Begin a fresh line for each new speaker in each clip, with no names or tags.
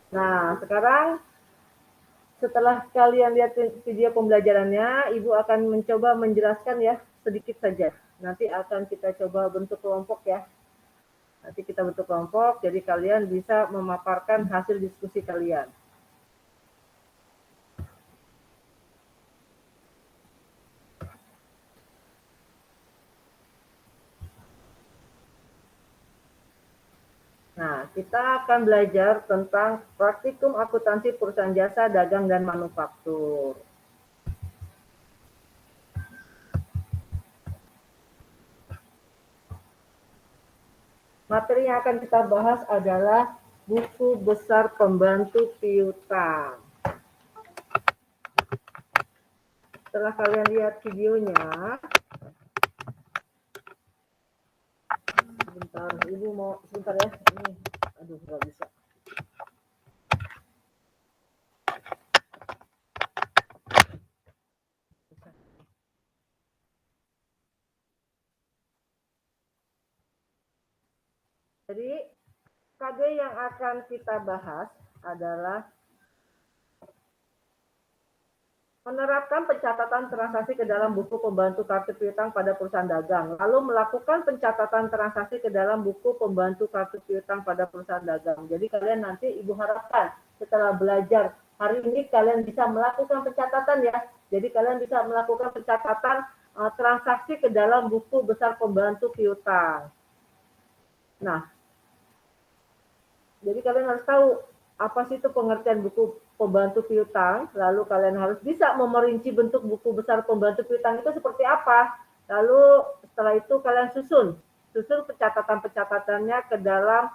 Nah, sekarang setelah kalian lihat video pembelajarannya, Ibu akan mencoba menjelaskan ya, sedikit saja. Nanti akan kita coba bentuk kelompok ya. Nanti kita bentuk kelompok, jadi kalian bisa memaparkan hasil diskusi kalian. Nah, kita akan belajar tentang praktikum akuntansi perusahaan jasa, dagang, dan manufaktur. Materi yang akan kita bahas adalah buku besar pembantu piutang. Setelah kalian lihat videonya, sebentar, Ibu mau sebentar ya. Ini, aduh nggak bisa. Jadi KD yang akan kita bahas adalah menerapkan pencatatan transaksi ke dalam buku pembantu kartu piutang pada perusahaan dagang, lalu melakukan pencatatan transaksi ke dalam buku pembantu kartu piutang pada perusahaan dagang. Jadi kalian nanti Ibu harapkan setelah belajar hari ini kalian bisa melakukan pencatatan ya. Jadi kalian bisa melakukan pencatatan transaksi ke dalam buku besar pembantu piutang. Nah, jadi kalian harus tahu apa sih itu pengertian buku pembantu piutang, lalu kalian harus bisa memerinci bentuk buku besar pembantu piutang itu seperti apa. Lalu setelah itu kalian susun pencatatan-pencatatannya ke dalam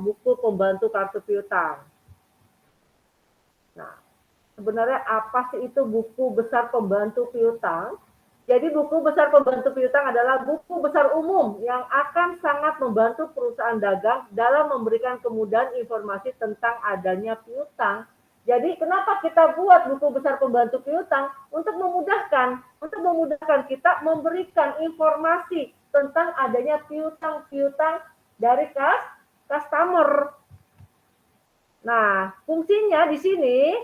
buku pembantu kartu piutang. Nah, sebenarnya apa sih itu buku besar pembantu piutang? Jadi buku besar pembantu piutang adalah buku besar umum yang akan sangat membantu perusahaan dagang dalam memberikan kemudahan informasi tentang adanya piutang. Jadi kenapa kita buat buku besar pembantu piutang? Untuk memudahkan kita memberikan informasi tentang adanya piutang-piutang dari customer. Nah, fungsinya di sini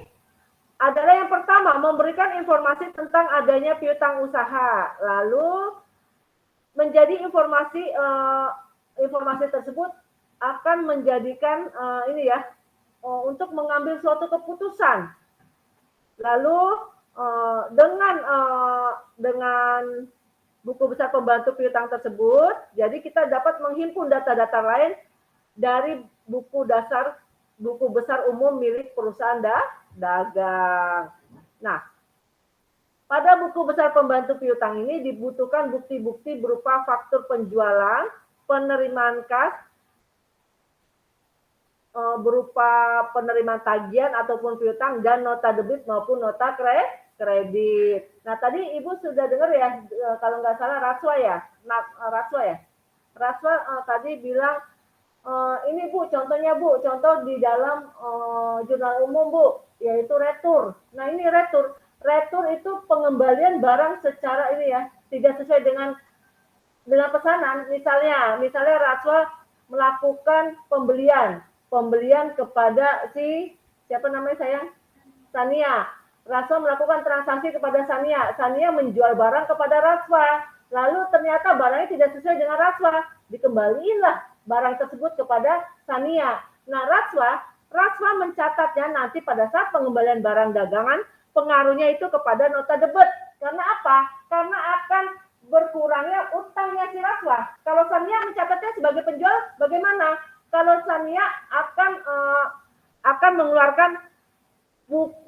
adalah yang pertama, memberikan informasi tentang adanya piutang usaha. Lalu menjadi informasi tersebut akan menjadikan ini ya untuk mengambil suatu keputusan. Lalu dengan buku besar pembantu piutang tersebut, jadi kita dapat menghimpun data-data lain dari buku besar umum milik perusahaan dagang. Nah, pada buku besar pembantu piutang ini dibutuhkan bukti-bukti berupa faktur penjualan, penerimaan kas, berupa penerimaan tagihan ataupun piutang, dan nota debit maupun nota kredit. Nah, tadi Ibu sudah dengar ya, kalau nggak salah Raswa ya? Raswa tadi bilang, ini Bu, contohnya Bu, contoh di dalam jurnal umum Bu, yaitu retur. Nah, ini retur. Retur itu pengembalian barang secara ini ya, tidak sesuai dengan pesanan. Misalnya Raswa melakukan pembelian kepada siapa namanya sayang? Sania. Raswa melakukan transaksi kepada Sania. Sania menjual barang kepada Raswa. Lalu ternyata barangnya tidak sesuai dengan Raswa. Dikembaliinlah barang tersebut kepada Sania. Nah, Raswa mencatatnya nanti pada saat pengembalian barang dagangan, pengaruhnya itu kepada nota debit. Karena apa? Karena akan berkurangnya utangnya si Raswa. Kalau Sania mencatatnya sebagai penjual, bagaimana? Kalau Sania akan mengeluarkan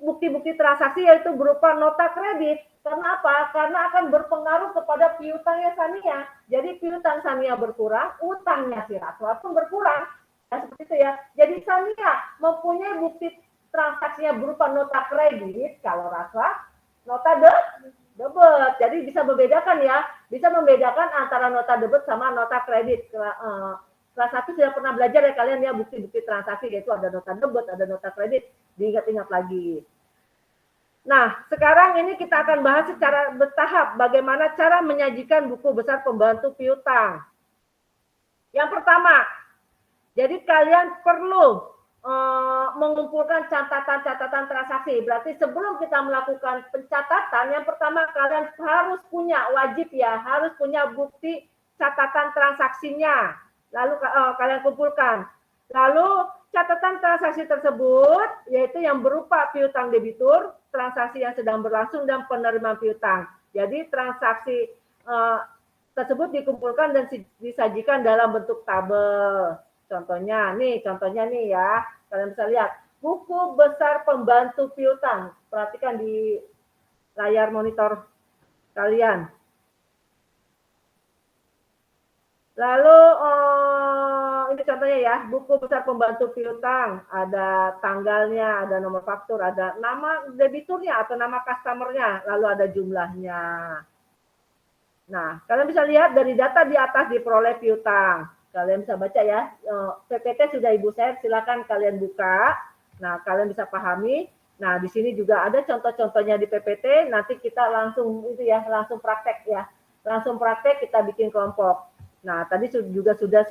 bukti-bukti transaksi yaitu berupa nota kredit. Karena apa? Karena akan berpengaruh kepada piutangnya Sania. Jadi piutang Sania berkurang, utangnya si Raswa pun berkurang. Ya, seperti itu ya. Jadi Sania mempunyai bukti transaksinya berupa nota kredit, kalau Raswa nota debit. Jadi bisa membedakan ya, bisa membedakan antara nota debit sama nota kredit. Kelas 1 sudah pernah belajar ya kalian ya, bukti-bukti transaksi, yaitu ada nota debit, ada nota kredit, diingat-ingat lagi. Nah, sekarang ini kita akan bahas secara bertahap bagaimana cara menyajikan buku besar pembantu piutang. Yang pertama, jadi kalian perlu mengumpulkan catatan-catatan transaksi. Berarti sebelum kita melakukan pencatatan, yang pertama kalian harus punya, wajib ya, harus punya bukti catatan transaksinya. Lalu kalian kumpulkan. Lalu catatan transaksi tersebut, yaitu yang berupa piutang debitur, transaksi yang sedang berlangsung, dan penerimaan piutang. Jadi transaksi tersebut dikumpulkan dan disajikan dalam bentuk tabel. Contohnya nih ya, kalian bisa lihat buku besar pembantu piutang. Perhatikan di layar monitor kalian. Lalu ini contohnya ya, buku besar pembantu piutang, ada tanggalnya, ada nomor faktur, ada nama debiturnya atau nama customernya, lalu ada jumlahnya. Nah, kalian bisa lihat dari data di atas diperoleh piutang. Kalian bisa baca ya, PPT sudah Ibu share, silakan kalian buka. Nah, kalian bisa pahami. Nah, di sini juga ada contoh-contohnya di PPT, nanti kita langsung langsung praktek ya. Langsung praktek kita bikin kelompok. Nah, tadi juga sudah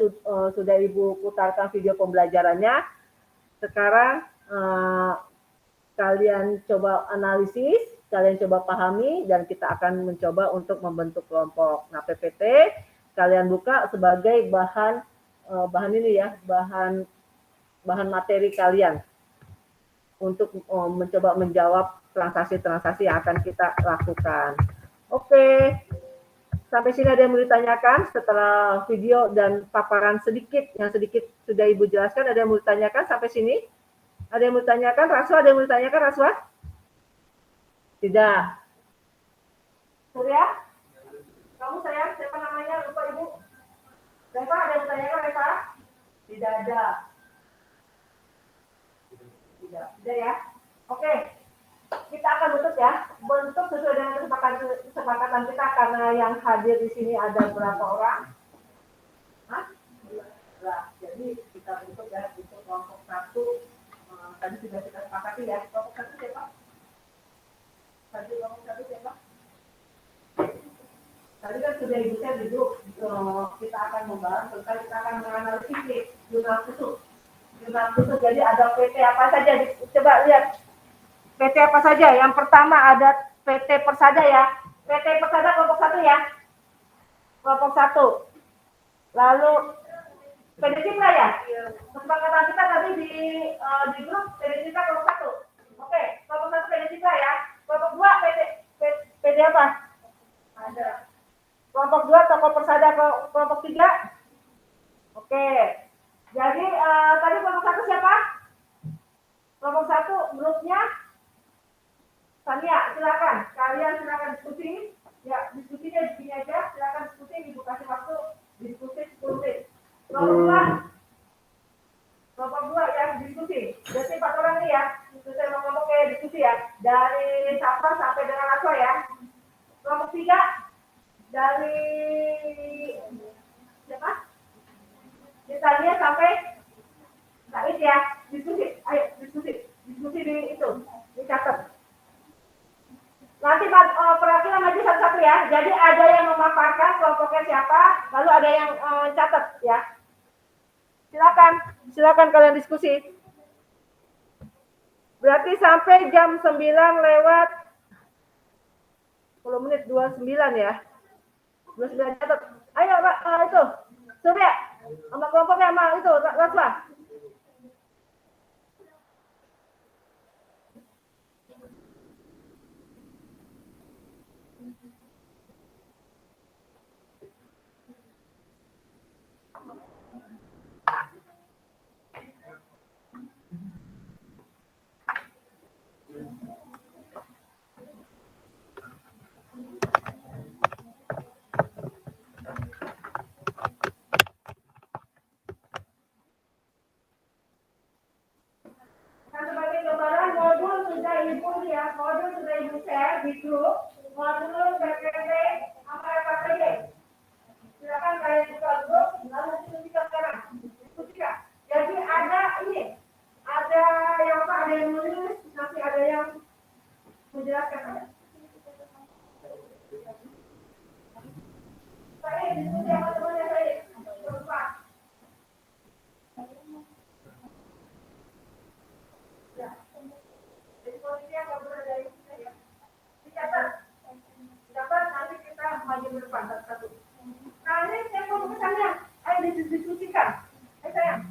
Ibu putarkan video pembelajarannya. Sekarang kalian coba analisis, kalian coba pahami, dan kita akan mencoba untuk membentuk kelompok. Nah, PPT kalian buka sebagai bahan materi kalian untuk mencoba menjawab transaksi-transaksi yang akan kita lakukan. Oke, sampai sini ada yang mau ditanyakan setelah video dan paparan yang sedikit sudah Ibu jelaskan, ada yang mau ditanyakan sampai sini? Ada yang mau ditanyakan? Raswa, ada yang mau ditanyakan, Raswa? Tidak. Surya? Kamu sayang, siapa namanya? Lupa Ibu. Reva, ada yang bertanyakan, Reva? Tidak ada. Tidak ya. Oke. Kita akan bentuk ya. Bentuk sesuai dengan kesepakatan kita, karena yang hadir di sini ada berapa orang? Hah? Jadi kita bentuk ya, untuk kelompok 1. Tadi sudah kita sepakati ya. Kelompok 1 siapa? Tadi kan sudah Ibu share duduk, kita akan membahas tentang, kita akan menganalisis jurnal khusus. Jadi ada PT apa saja, coba lihat PT apa saja. Yang pertama ada PT Persada ya. PT Persada kelompok 1 ya. Kelompok 1. Lalu PD Cipta ya. Kesepakatan kita tadi di grup PD Cipta kelompok 1. Oke, kelompok 1 PD Cipta ya. Kelompok 2 PD apa? Ada. Kelompok 2 Toko Persada, kelompok 3. Oke. Jadi tadi kelompok 1 siapa? Kelompok 1 grupnya Tania, silakan. Kalian silakan diskusi. Ya, diskusinya di sini aja. Silakan diskusi, Ibu kasih waktu diskusi 10 menit. Kelompok 2 ya, diskusi. Jadi 4 orang nih ya. Diskusi sama kelompoknya diskusi ya. Dari Safra sampai dengan Aswa ya. Kelompok 3 dari siapa? Tania sampai Said ya. Diskusi. Ayo diskusi. Diskusi di itu. Dicatat. Nanti perwakilan maju satu-satu ya. Jadi ada yang memaparkan kelompoknya siapa, lalu ada yang catat ya. Silakan kalian diskusi. Berarti sampai jam 9 lewat 10 menit 29 ya. 29 catat. Ayo Pak, itu. Surya, sama kelompoknya sama itu, Raswa. Modul sudah Ibu share di grup, modul PPT apa saja. Silakan kalian buka grup, lalu diskusikan sekarang. Diskusikan. Jadi ada yang menulis, nanti ada yang menjelaskan. Saya diskusi sama temannya saya. Ya, diskusinya nggak boleh dari sini ya. Dicatat, dicatat nanti kita maju ke depan satu-satu. Nah ini saya mau pesannya, ayo didiskusikan. Ayo sayang.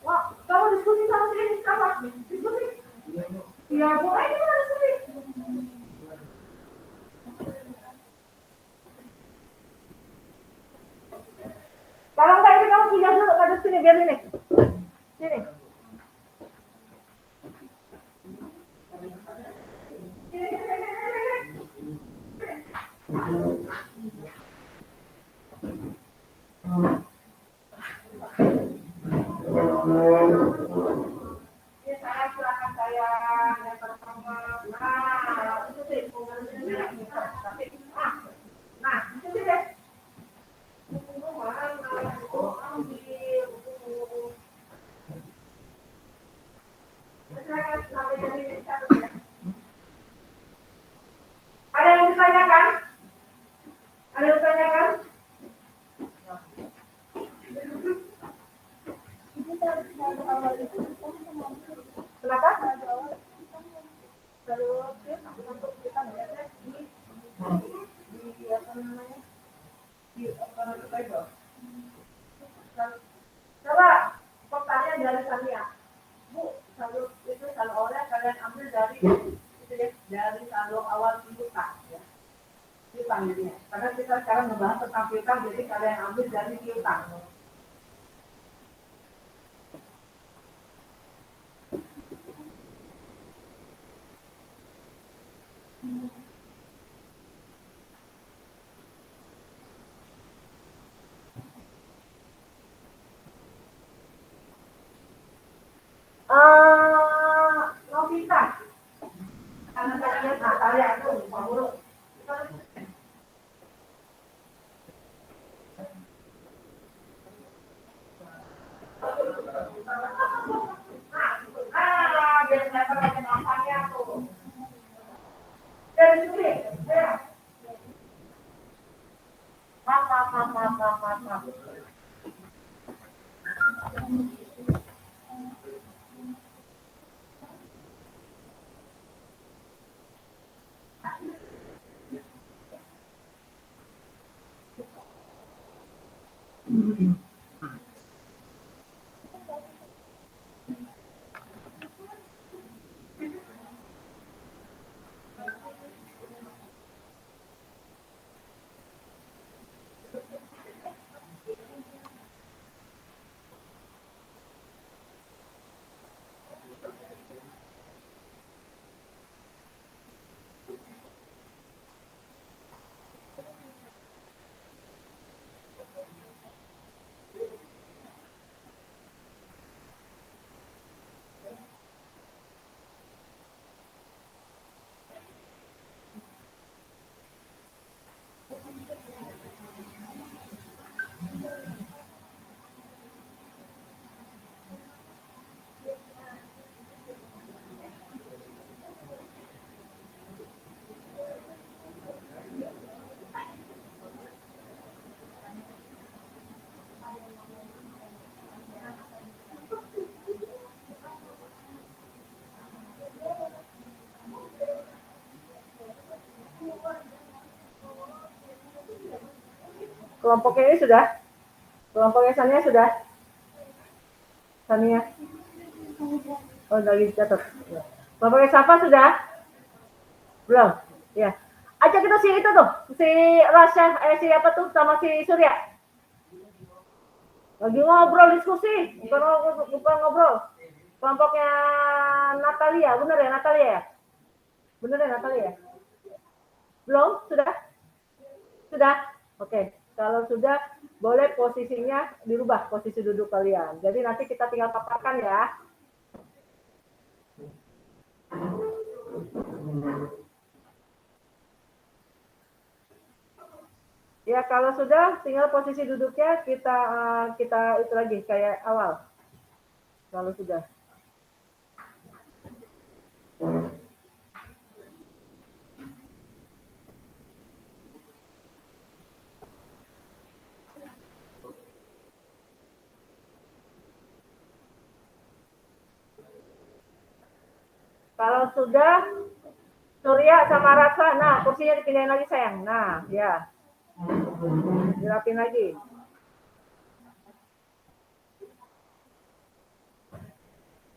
Wah, kamu diskusi sama saya apa? Diskusi. Ya boleh kita diskusi. Kalau enggak ini kamu pindah dulu ke sini biar ini. Sini. Ini saya silakan saya yang pertama. Nah, itu sih. Nah, itu sih deh. Ada yang ditanyakan? Ada yang ditanyakan? Kenapa? Terus kita melihatnya di apa namanya? Di apa coba pertanyaan dari saya, Bu, saldo itu saldo awalnya kalian ambil dari itu ya, dari saldo awal piutang ya, piutang jadinya. Karena kita sekarang ngebahas tentang piutang, jadi kalian ambil dari piutang. Novita, karena saya lihat Natalia itu pemurus. Biar saya pakai namanya tuh. Dari sini, ya. Maaf, maaf, maaf, maaf, maaf, maaf, maaf. Kelompok ini sudah, kelompoknya Sania sudah, Sania. Oh, lagi catat. Kelompoknya Safa sudah, belum? Ya. Ajak kita si itu tuh, si Rasya, siapa tuh sama si Surya. Lagi ngobrol diskusi, bukan ngobrol. Kelompoknya Natalia, bener ya Natalia ya? Bener ya Natalia ya? Belum? Sudah? Sudah? Oke. Kalau sudah, boleh posisinya dirubah, posisi duduk kalian. Jadi nanti kita tinggal paparkan ya. Ya kalau sudah, tinggal posisi duduknya kita itu lagi kayak awal. Kalau sudah. Kalau sudah, Surya sama Rafa, nah kursinya dipindahin lagi sayang. Nah, ya, dirapin lagi.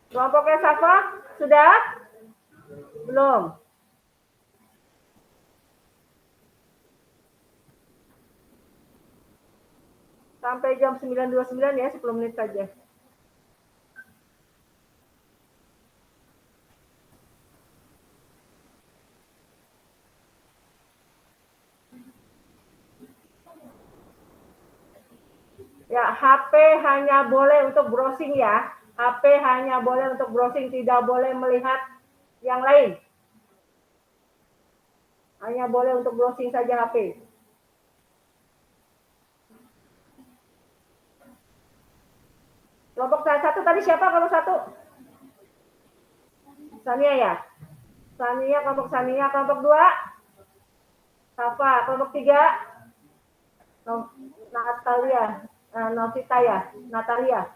Kelompoknya Safa, sudah? Belum? Sampai jam 9.29 ya, 10 menit saja. Ya, HP hanya boleh untuk browsing ya. HP hanya boleh untuk browsing, tidak boleh melihat yang lain. Hanya boleh untuk browsing saja HP. Kelompok satu tadi siapa kelompok satu? Sania ya? Sania, kelompok Sania. Kelompok 2? Safa. Kelompok 3? Natalia. Novita ya? Natalia.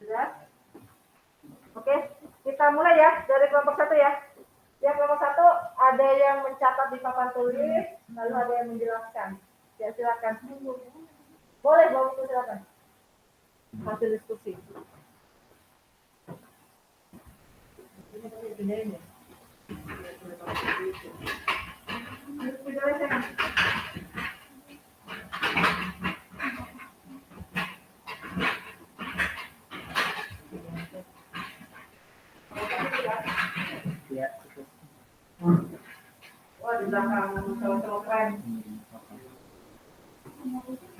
Sudah? Oke, kita mulai ya dari kelompok 1 ya. Ya, kelompok 1 ada yang mencatat di papan tulis, lalu ada yang menjelaskan. Ya, silakan. Boleh, itu silakan. Hasil diskusi. Wah, di belakang cowok-cowok keren.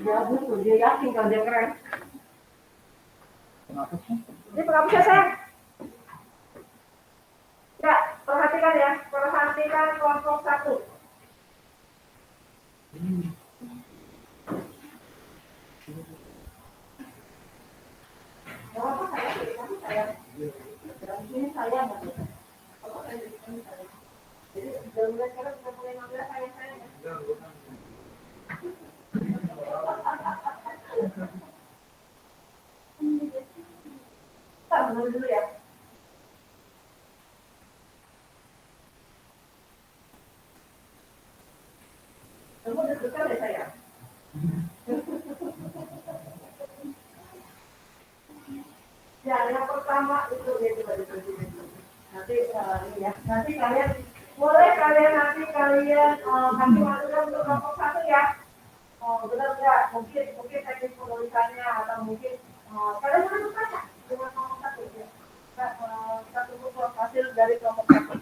Dia butuh, dia yakin kalau dia keren. Ini penghapusnya sayang. Ya, perhatikan ya. Perhatikan kelompok 1. Apa saya? Ini saya. Jadi, sekarang kita mulai ngambil saya. Kita menurut dulu ya. Kamu udah suka deh saya. Ya, yang pertama itu nanti ya, nanti kalian boleh nanti kalian kasih masukan untuk kelompok 1 ya. Benar nggak? Mungkin teknik penulisannya atau mungkin kalian harus baca dengan kelompok 1 ya. Kita tunggu hasil dari kelompok 1.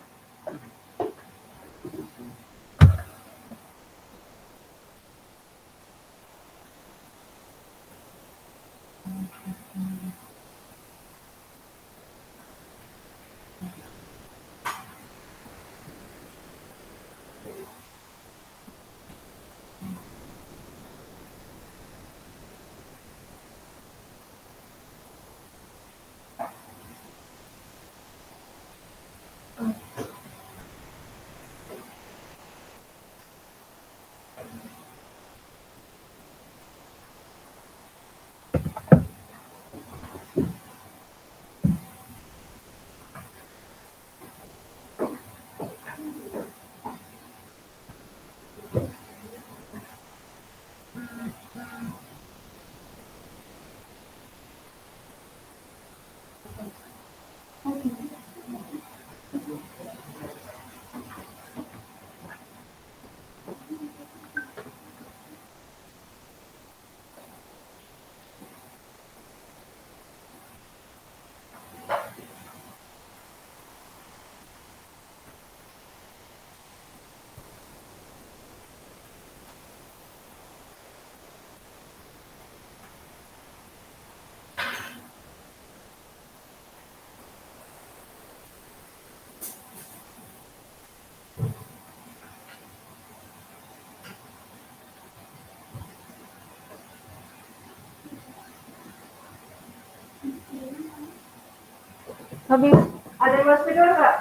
Habis ada yang mau spidol nggak?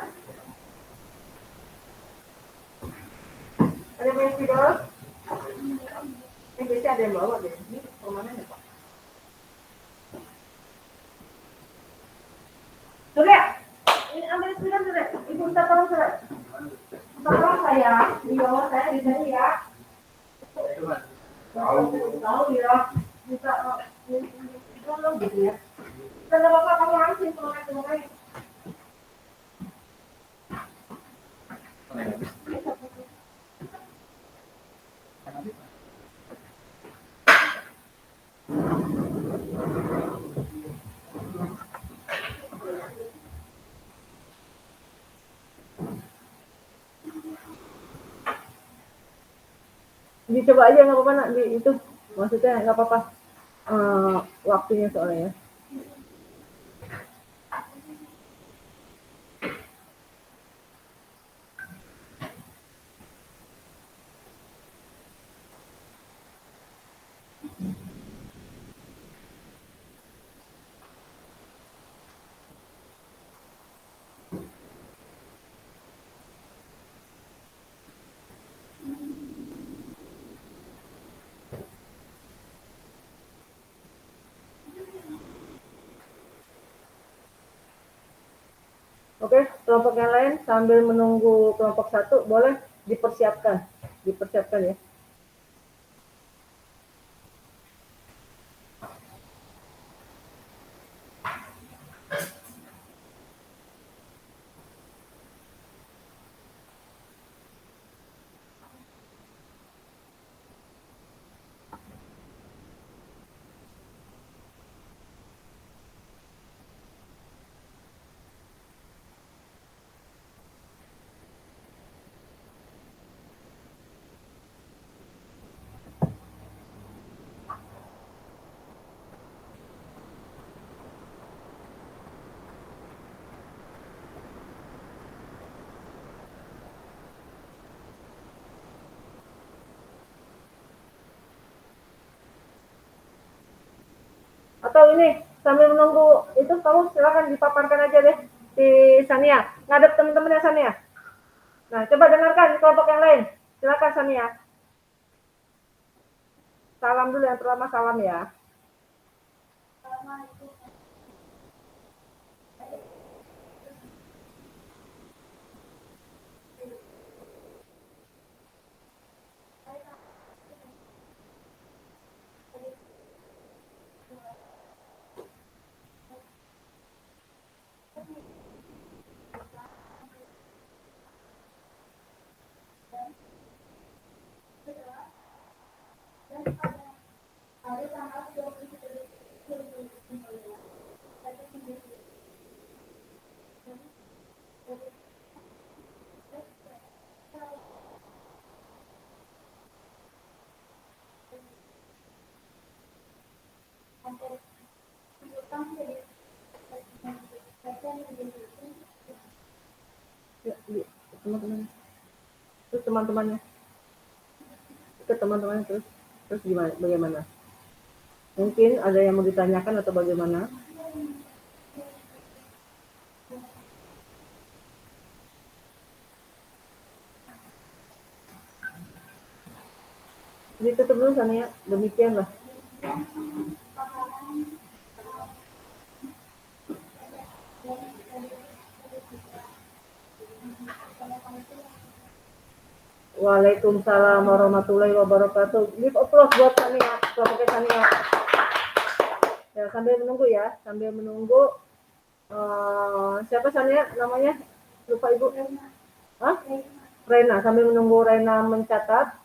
Ada yang mau spidol? Biasanya ada yang bawa deh. Ini kemana ya Pak? Surya, ini ambil spidol Surya. Ibu minta tolong Surya. Tolong saya di bawah saya di sini ya. Tahu ya. Minta tolong gitu ya. Dan apa-apa kamu langsung tolong. Dicoba aja nggak apa-apa nak di itu, maksudnya nggak apa-apa waktunya soalnya. Oke, kelompok yang lain sambil menunggu kelompok satu boleh dipersiapkan ya. Atau ini sambil menunggu itu kamu silakan dipaparkan aja deh di Sania, ngadep teman-temannya Sania. Nah, coba dengarkan kelompok yang lain. Silakan Sania. Salam dulu yang pertama, salam ya. Teman-teman, terus teman-temannya, ke teman-temannya terus gimana? Bagaimana? Mungkin ada yang mau ditanyakan atau bagaimana? Ditutup dulu Sania, demikianlah. Waalaikumsalam warahmatullahi wabarakatuh. Give applause buat Sania, kelompoknya Sania. Ya, sambil menunggu siapa Sania namanya? Lupa Ibu. Hah? Rena, sambil menunggu Rena mencatat.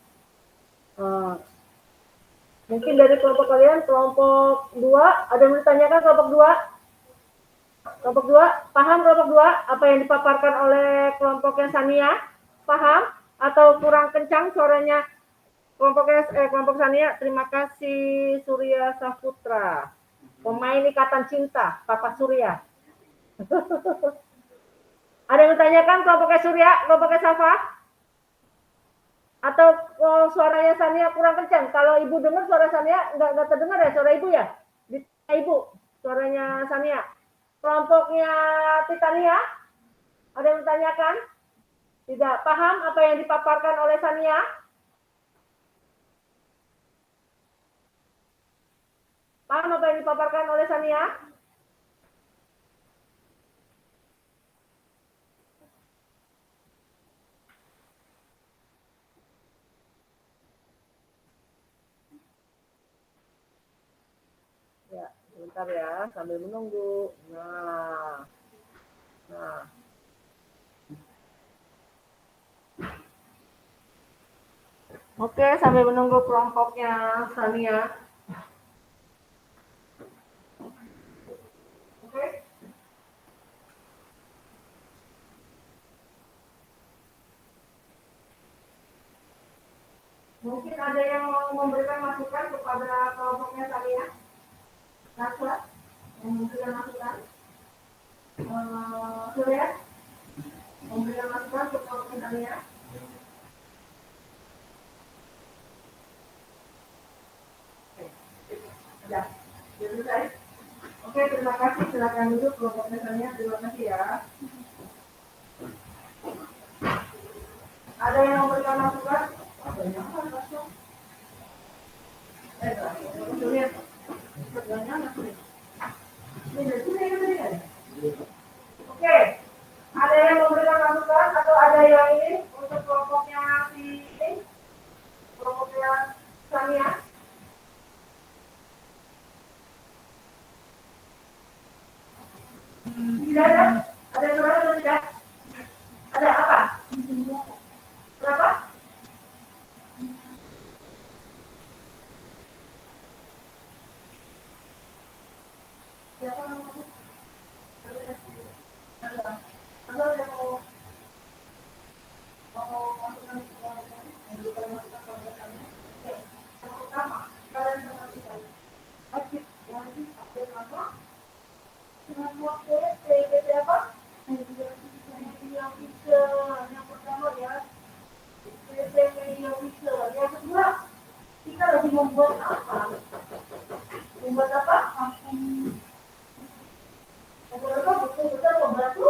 Mungkin dari kelompok kalian, kelompok 2, ada yang ditanyakan kelompok 2? Kelompok 2, paham kelompok 2 apa yang dipaparkan oleh kelompoknya Sania? Paham? Atau kurang kencang suaranya kelompok Sania? Terima kasih Surya Saputra. Pemain Ikatan Cinta, Papa Surya. Ada yang ditanyakan kelompoknya Surya, kelompoknya Safa? Atau suaranya Sania kurang kencang? Kalau Ibu dengar suara Sania nggak terdengar ya suara Ibu ya? Di Ibu suaranya Sania. kelompoknya Titania? Ada yang bertanyakan? Tidak paham apa yang dipaparkan oleh Sania? Paham apa yang dipaparkan oleh Sania? Ya, sebentar ya, sambil menunggu. Nah. Oke, sambil menunggu kelompoknya Sania. Oke. Mungkin ada yang mau memberikan masukan kepada kelompoknya Sania? Naswa, yang memberikan masukan? Surya, memberikan masukan ke kelompoknya Sania? Ya, selesai. Oke, terima kasih. Silakan duduk kelompoknya Sania. Terima kasih ya. Ada yang memberikan masukan? Oke, ada yang memberikan masukan atau ada yang ini untuk kelompoknya ini, kelompoknya Sania? Tidak ada? Ada yang berapa atau tidak? Ada apa? Berapa? Siapa namanya? Ada yang mau masukan memberikan masukan kepada kami? Yang pertama, kalian perhatikan. Wajib update apa? Dengan waktu PDB apa? Yang bisa, yang pertama ya. PDB yang bisa. Yang kedua, kita lagi membuat apa? Membuat apa? Membuat apa? Betul-betul membantu.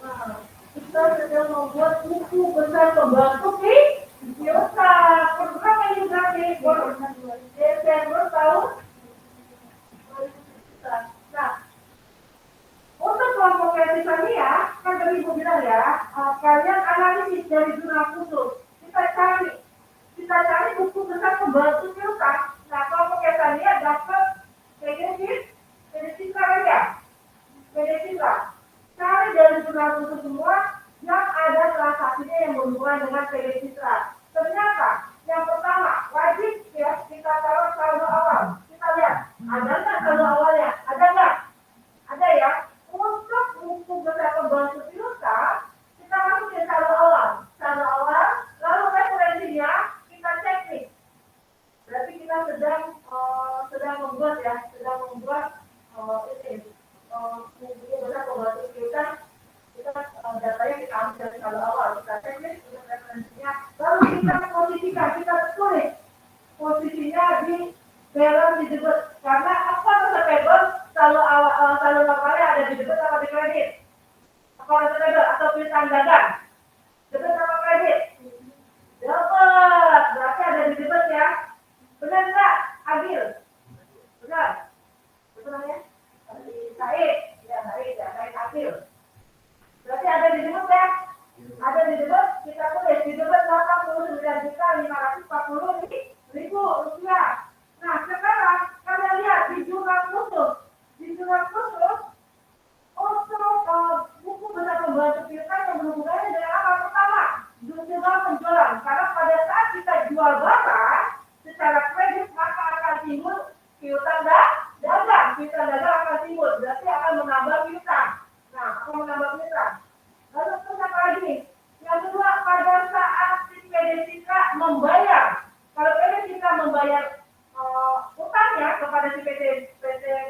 Nah, kita sedang membuat buku besar pembantu di Kyoto. Program ini berakhir Desember tahun 2009. Nah, untuk kelompok Sania, kan tadi Ibu bilang ya, kalian analisis dari jurnal khusus. Kita cari buku besar pembantu Kyoto. Nah, kelompok Sania dapat PD Citra ya, PD Citra. Cari dari jurnal khusus semua yang ada transaksinya yang berhubungan dengan PD Citra. Ternyata yang pertama wajib ya kita taruh saldo awal. Kita lihat ada nggak saldo awalnya? Ada nggak? Ada ya. Untuk buku besar pembantu Pilota kita masukin saldo awal, lalu referensinya kita cek nih. Berarti kita sedang membuat ini buku besar pembantu Pilota. Kita datanya kita ambil dari saldo awal, kita cek nih untuk referensinya. Lalu kita posisikan, kita tulis posisinya di balance di debit. Karena apa tersebut saldo normalnya ada di debit atau di kredit? Apa tersebut atau piutang dagang? Debit atau kredit? Dapat, berarti ada di debit ya. Benar nggak, Agil? Benar. Betul ya? Said, ya Said Agil. Berarti ada di debit ya? Ada di debit, kita tulis di debit 89.540.000 rupiah. Nah, sekarang kalian lihat di jurnal khusus. Untuk buku besar pembantu piutang yang berhubungannya dengan apa? Pertama, jumlah penjualan. Karena pada saat kita jual barang secara kredit maka akan timbul piutang dagang. Piutang dagang akan timbul, berarti akan menambah piutang. Nah, akan menambah piutang. Lalu terus apa lagi? Yang kedua, pada saat si PD Citra membayar, kalau PD Citra membayar utangnya kepada si PT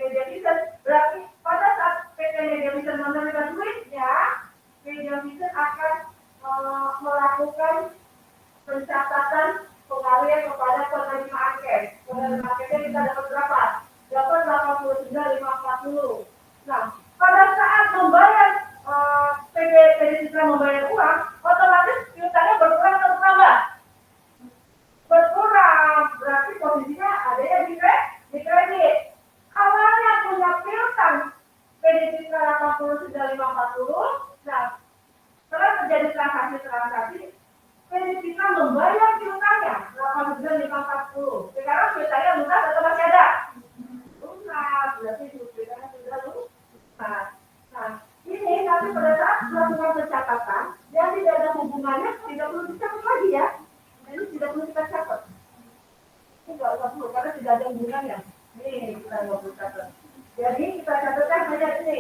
Media Vision, berarti pada saat PT Media Vision menerima duitnya, Media Vision akan 40. Nah, setelah terjadi transaksi, kredit kita membayar piutangnya 8.540. Sekarang piutangnya lunas atau masih ada? Lunas, berarti piutangnya sudah lunas. Nah, ini nanti pada saat melakukan pencatatan yang tidak ada hubungannya tidak perlu dicatat lagi ya. Ini tidak perlu kita catat. Ini nggak perlu karena tidak ada hubungannya. Ini kita nggak perlu catat. Jadi kita catatkan hanya ini.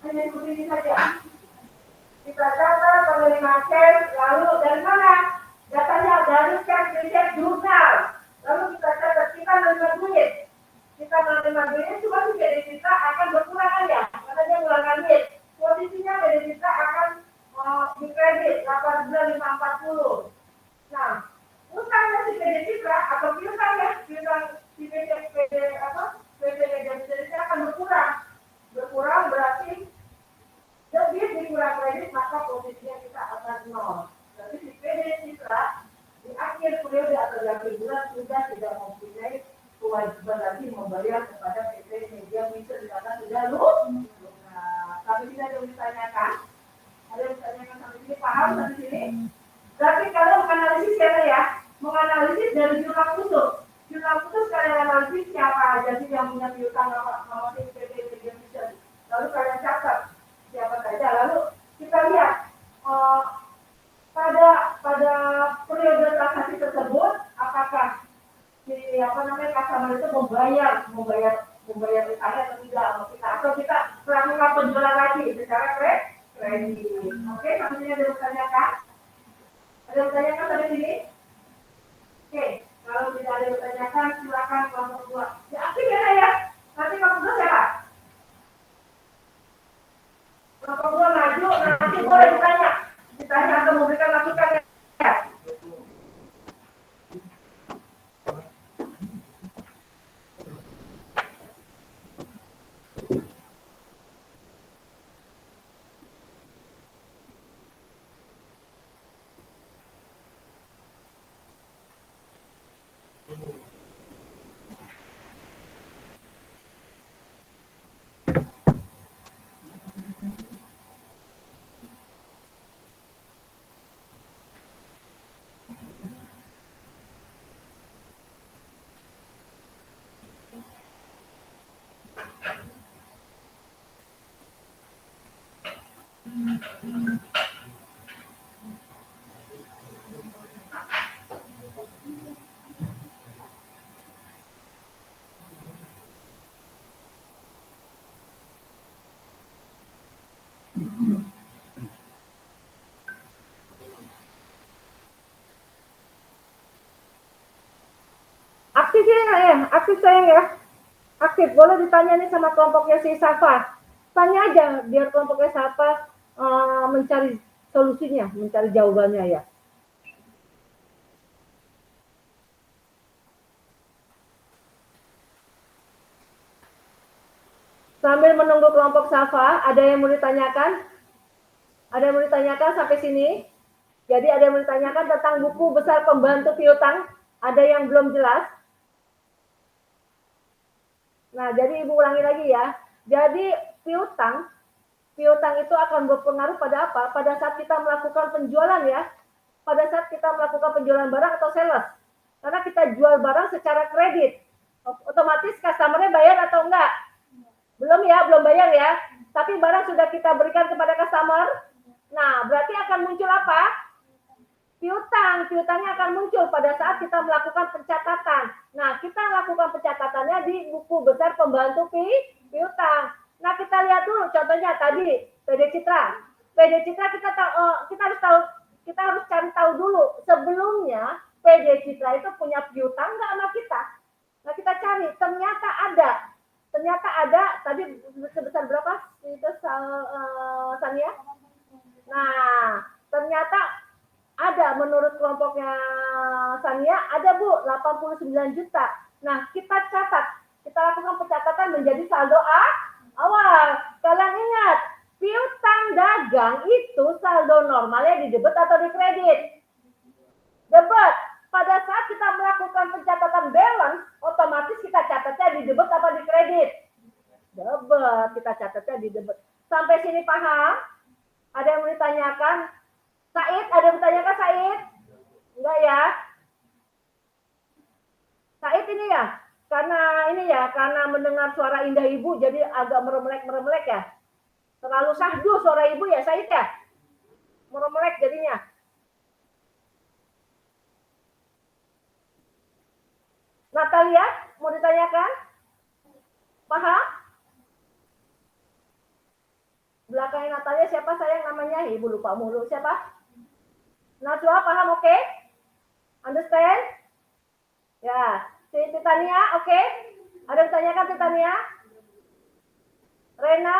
Hanya seperti ini saja. Kita catat penerima cash, lalu dari mana? Datanya dari cash riset jurnal. Lalu kita catat kita menerima duit. Kita menerima duit cuma jadi kita akan berkurang ya, karena dia mengeluarkan duit. Posisinya jadi kita akan dikredit 8.540. Nah, utangnya si PD Citra atau piutang ya, piutang si PD apa? PD Citra akan berkurang berarti lebih dikurang kredit maka posisinya kita akan nol. Jadi si PD Citra di akhir periode atau di akhir bulan sudah tidak mempunyai kewajiban lagi membayar kepada PT Media Mixer karena sudah lunas. Tapi tidak ada yang ditanyakan. Ada yang ditanyakan sampai sini paham sampai sini? Tapi kalau menganalisis ya, menganalisis dari jurnal khusus. Jurnal khusus kalian analisis siapa aja sih yang punya piutang nama PT Media Mixer. Lalu kalian catat siapa saja. Lalu kita lihat pada periode transaksi tersebut apakah si customer itu membayar utangnya atau tidak atau kita melakukan penjualan lagi secara kredit. Oke, sampai sini ada ditanyakan? Ada ditanyakan sampai sini? Oke, kalau tidak ada ditanyakan silakan kelompok 2. Ya, aktif ya. Nanti kelompok 2 siapa? Kelompok 2 maju, nanti boleh ditanya atau memberikan masukan ya. Aktif ya, aktif sayang ya. Aktif, boleh ditanya nih sama kelompoknya si Safa. Tanya aja biar kelompoknya Safa mencari solusinya, mencari jawabannya ya. Sambil menunggu kelompok Safa, ada yang mau ditanyakan? Ada yang mau ditanyakan sampai sini? Jadi ada yang mau ditanyakan tentang buku besar pembantu piutang? Ada yang belum jelas? Nah, jadi Ibu ulangi lagi ya. Jadi piutang itu akan berpengaruh pada apa? Pada saat kita melakukan penjualan ya. Pada saat kita melakukan penjualan barang atau sales. Karena kita jual barang secara kredit. Otomatis customer-nya bayar atau enggak? Belum ya, belum bayar ya. Tapi barang sudah kita berikan kepada customer. Nah, berarti akan muncul apa? Piutang. Piutangnya akan muncul pada saat kita melakukan pencatatan. Nah, kita lakukan pencatatannya di buku besar pembantu piutang. Nah, kita lihat dulu contohnya tadi PD Citra. PD Citra kita harus cari tahu dulu sebelumnya PD Citra itu punya piutang nggak sama kita. Nah, kita cari ternyata ada tadi sebesar berapa itu Sania? Nah, ternyata ada menurut kelompoknya Sania ada Bu 89 juta. Nah, kita catat. Kita lakukan pencatatan menjadi saldo awal. Kalian ingat, piutang dagang itu saldo normalnya di debit atau di kredit? Debit. Pada saat kita melakukan pencatatan balance, otomatis kita catatnya di debit atau di kredit? Debit. Kita catatnya di debit. Sampai sini paham? Ada yang mau ditanyakan? Said, ada yang ditanyakan Said? Enggak ya? Said ini ya? Karena mendengar suara indah ibu jadi agak meremelek ya. Terlalu sahdu suara ibu ya Said ya? Meremelek jadinya. Natalia, mau ditanyakan? Paham? Belakangnya Natalia siapa sayang namanya? Ibu lupa mulu. Siapa? Najwa, paham? Oke? Okay? Understand? Ya. Si Titania, oke? Okay? Ada yang tanyakan Titania? Rena?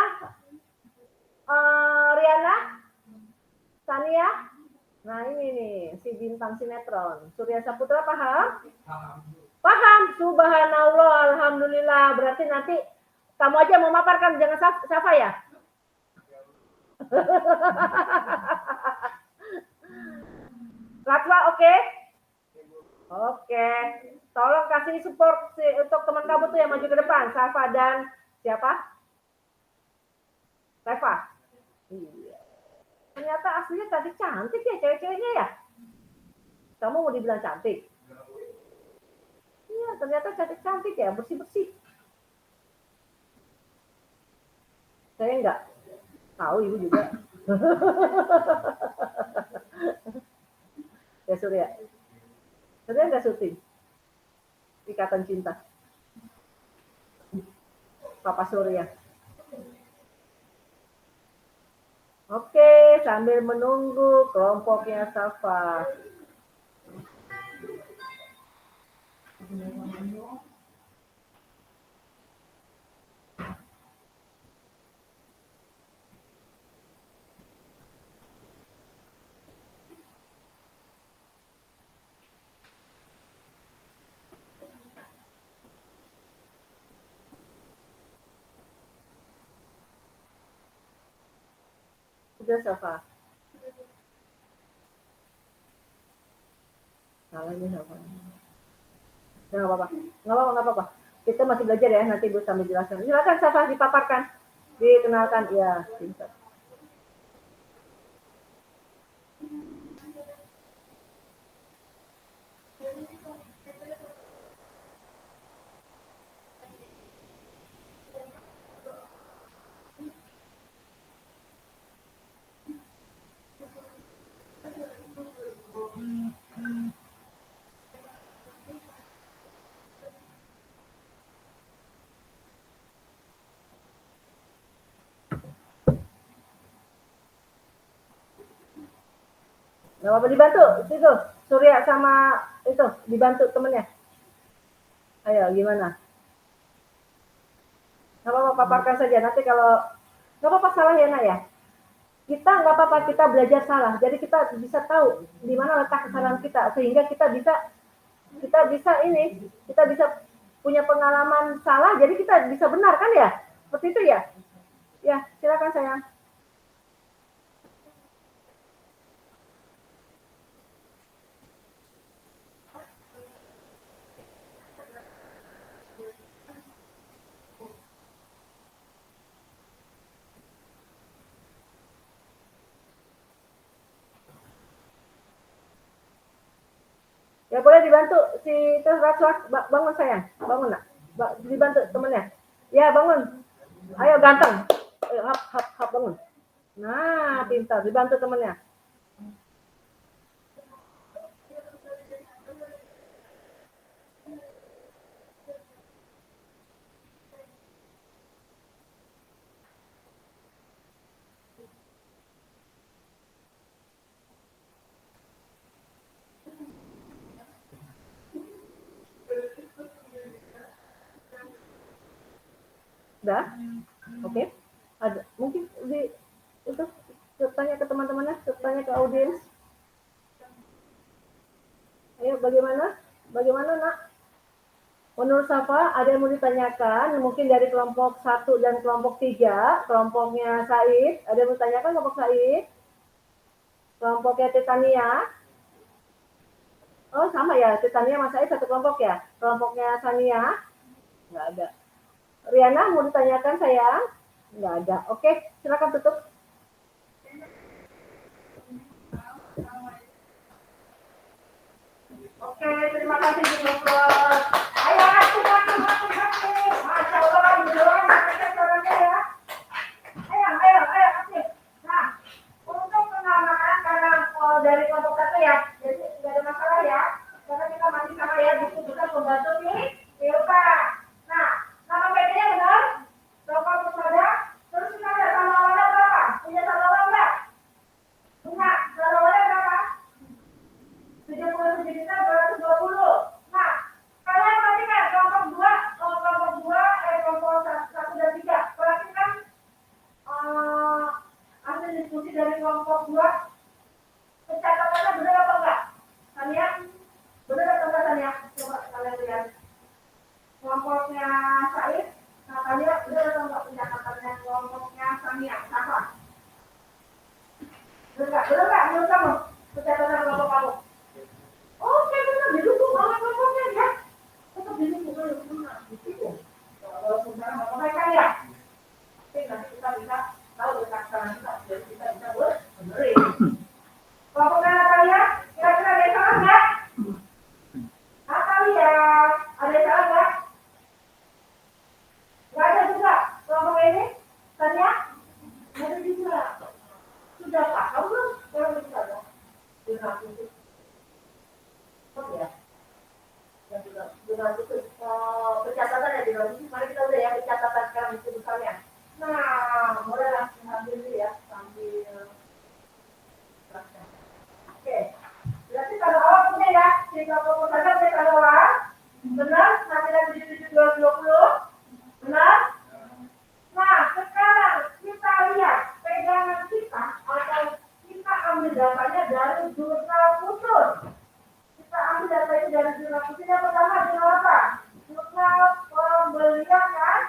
Riana? Sania? Nah ini nih, si bintang sinetron. Surya Saputra paham? Paham. Subhanallah, alhamdulillah. Berarti nanti kamu aja mau maparkan, jangan Safa ya? Ratwa, oke? Okay? Oke. Tolong kasih support untuk teman kamu tuh yang maju ke depan. Safa dan siapa? Reva. Iya. Ternyata aslinya cantik ya cewek-ceweknya ya. Kamu mau dibilang cantik? Iya, ternyata cantik ya, bersih-bersih. Saya enggak tahu, ibu juga. Ya Surya. Surya enggak syuting Ikatan Cinta. Papa Surya. Oke, sambil menunggu kelompoknya Safa. Sudah Safa. Salahnya Safa. Nggak apa-apa. Nggak apa-apa. Kita masih belajar ya, nanti ibu sambil jelaskan. Silakan Safa dipaparkan, dikenalkan. Ya, pintar. Nggak apa-apa, dibantu itu Surya sama itu dibantu temennya. Ayo gimana? Nggak apa-apa, paparkan saja. Nanti kalau nggak apa-apa salah ya nak ya. Kita nggak apa-apa, kita belajar salah. Jadi kita bisa tahu di mana letak kesalahan kita sehingga kita bisa punya pengalaman salah. Jadi kita bisa benar kan ya? Seperti itu ya. Ya silakan sayang. Ya boleh dibantu si terus bangun sayang, bangun nak, dibantu temennya. Ya bangun, ayo ganteng, ayo hap bangun. Nah pintar, dibantu temennya. Udah, oke. Okay. Ada mungkin itu tanya ke teman-temannya, tanya ke audiens. Ayo bagaimana nak? Menurut Safa, ada yang mau ditanyakan, mungkin dari kelompok 1 dan kelompok 3, kelompoknya Said, ada yang mau ditanyakan kelompok Said, kelompoknya Titania. Oh sama ya, Titania sama Said satu kelompok ya, kelompoknya Sania, nggak ada. Riana mau ditanyakan sayang, Nggak ada. Oke, silakan tutup. Oke, terima kasih Bu Dokter. Ayo, aku. Masya Allah, doang, orangnya ya. Ayo, aktif. Nah, untuk pengamanan karena dari kelompok satu ya, jadi nggak ada masalah ya. Karena kita masih sama ya, buku bukan membantu nih, Pilpa. Nah, nama PT-nya benar? Bapak Pusada. Terus kita ada samawannya berapa? Punya samawan nggak? Punya. Samawannya berapa? 77.220. Nah, kalian perhatikan kelompok 2, kelompok 1 dan 3. Perhatikan hasil diskusi dari kelompok 2. Pencatatannya benar apa enggak? Tania, benar atau enggak Tania? Coba kalian lihat. Kelompoknya Said, nah Tania, benar atau enggak pencatatannya kelompoknya Tania? Sama. Benar enggak menurut kamu? Pencatatan kelompok kamu? Oke, benar, didukung oleh kelompoknya ya. Tetap didukung oleh kelompoknya. Kalau sekarang bapak mereka ya. Oke, nanti kita bisa tahu kesalahan kita, jadi kita bisa benerin. Kelompoknya Natalia, kira-kira ada yang salah nggak? Natalia, ada yang salah nggak? Nggak ada juga. Kelompok ini, Tanya, nggak ada juga. Sudah paham belum? Kalau bisa ya. Ya. Dan juga itu pencatatan ya di dalam ini. Mari kita udah ya pencatatan sekarang itu misalnya. Nah, mulai langsung ambil dulu ya sambil. Oke. Berarti kalau awal punya ya, jika proposal saya kalau awal, benar? Nanti lagi 7720, benar? Nah, sekarang kita lihat pegangan kita atau kita ambil datanya dari jurnal khusus. Kita ambil data itu dari jurnal khusus. Yang pertama jurnal apa? Jurnal pembelian kan?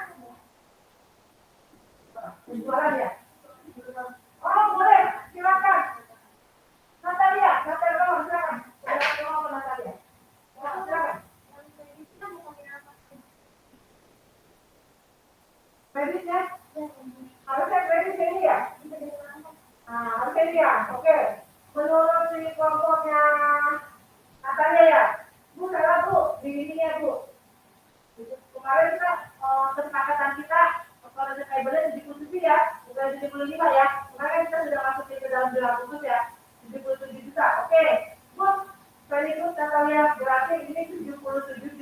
Penjualan ya? Oh, boleh. Silakan. Natalia, silakan. Silakan Natalia. Silakan. Kreditnya? Harusnya kredit ini ya? Nah, harusnya ini ya? Oke. Menurut si kelompoknya Natalia ya? Bu, salah Bu. Di ini ya Bu. Kemarin kita kesepakatan kita kalau ada fibernya 77 ya, bukan 75 ya. Kemarin kita sudah masukin ke dalam jurnal khusus ya, 77 juta. Oke, Bu, sekaligus Natalia berarti ini 77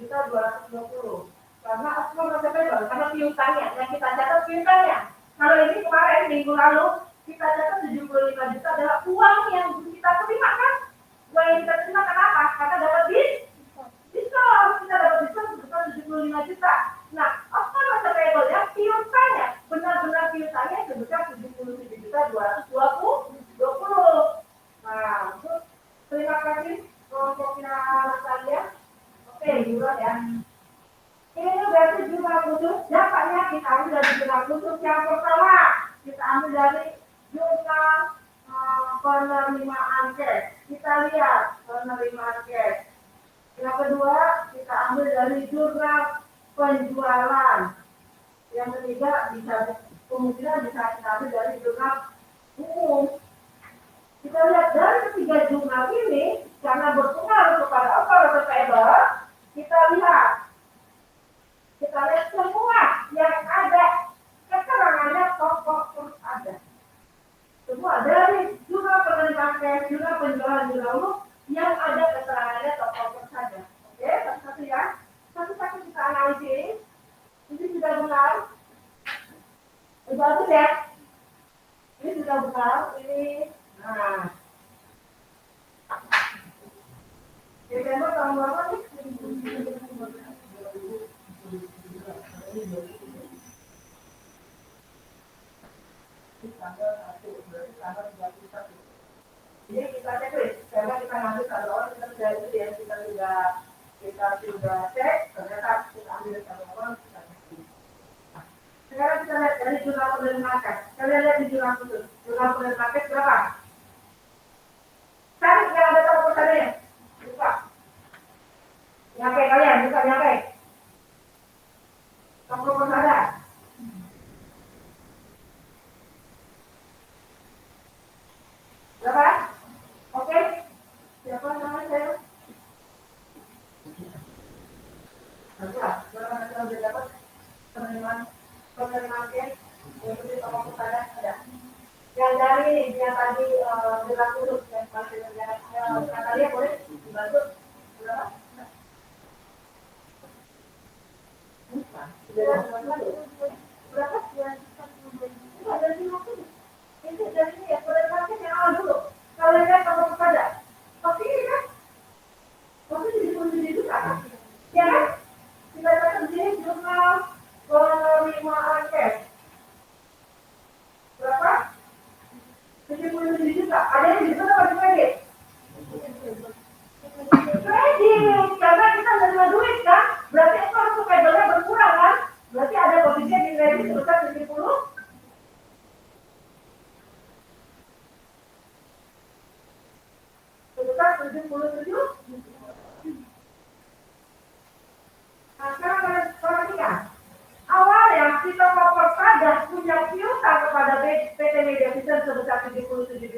juta 220. Karena aku merasa fiber, karena piutangnya, yang kita catat piutangnya. Kalau ini kemarin minggu lalu kita catat 75 juta adalah uang yang kita terima kan? Uang yang kita terima kenapa? Karena dapat diskon, kita dapat diskon sebesar 75 juta. Nah, apa masa payable-nya? Piutangnya, benar-benar piutangnya sebesar 77 juta 220. Nah, terima kasih kelompoknya Natalia. Oke, bulan ya. Ini berarti jurnal khusus. Dapatnya kita ambil dari jurnal khusus yang pertama. Kita ambil dari jurnal penerimaan cash. Kita lihat penerimaan cash. Yang kedua, kita ambil dari jurnal penjualan. Yang ketiga, kemungkinan bisa kita ambil dari jurnal umum. Kita lihat dari ketiga jurnal ini, karena berpengaruh kepada operator payable, kita lihat semua yang ada keterangannya pokok terus ada. Semua dari jurnal penerimaan cash, jurnal penjualan, jurnal umum yang ada keterangannya pokok saja. Oke, satu-satu ya. Satu-satu kita analisis. Ini sudah benar. Bagus ya. Ini sudah benar. Ini, nah. Desember tahun berapa nih? Tanggal 1, berarti tanggal 31. Jadi kita cek, karena kita ngambil satu orang, kita sudah itu ya, kita sudah cek, ternyata kita ambil satu orang, kita cek. Sekarang kita lihat dari jurnal penerimaan cash. Kalian lihat di jurnal khusus. Jurnal penerimaan cash berapa? Cari yang ada tahu pesannya. Buka. Nyampe kalian, buka nyampe. Kamu ada? Berapa? Oke. Siapa namanya saya? Berapa? Berapa sudah dapat penerimaan cash? Yang beli toko pusada ada. Yang dari yang tadi gerak dulu yang paling Natalia boleh dibantu berapa? Berapa? Itu ada 50. Itu dari ini ya, penerimaan cash yang awal dulu. Kalau yang dari toko pusada, pasti ini kan? Pasti di juga kan? Ya kan? Kita dapat di sini jurnal penerimaan cash. Berapa? 77 juta. Ada yang di sana apa di kredit? Kredit, karena kita menerima duit kan? Berarti itu harus payable-nya berkurang kan? Berarti ada posisi di kredit sebesar 70. Sebesar 77. Nah, sekarang perhatikan. Awalnya kita Persada punya piutang kepada PT Media Vision sebesar 77.220.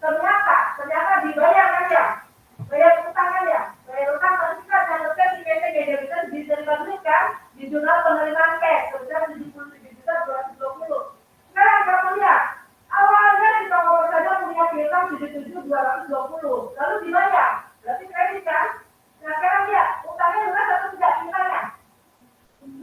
Ternyata dibayar kan ya? Bayar utang kan ya? Bayar utang sertifikat dan lepas di PT Media Vision diterima duit kan? Di jurnal penerimaan cash sebesar 77.220. Sekarang kamu lihat, awalnya di toko Persada punya piutang 77.220, lalu dibayar, berarti kredit kan? Nah sekarang lihat, utangnya lunas atau tidak piutangnya?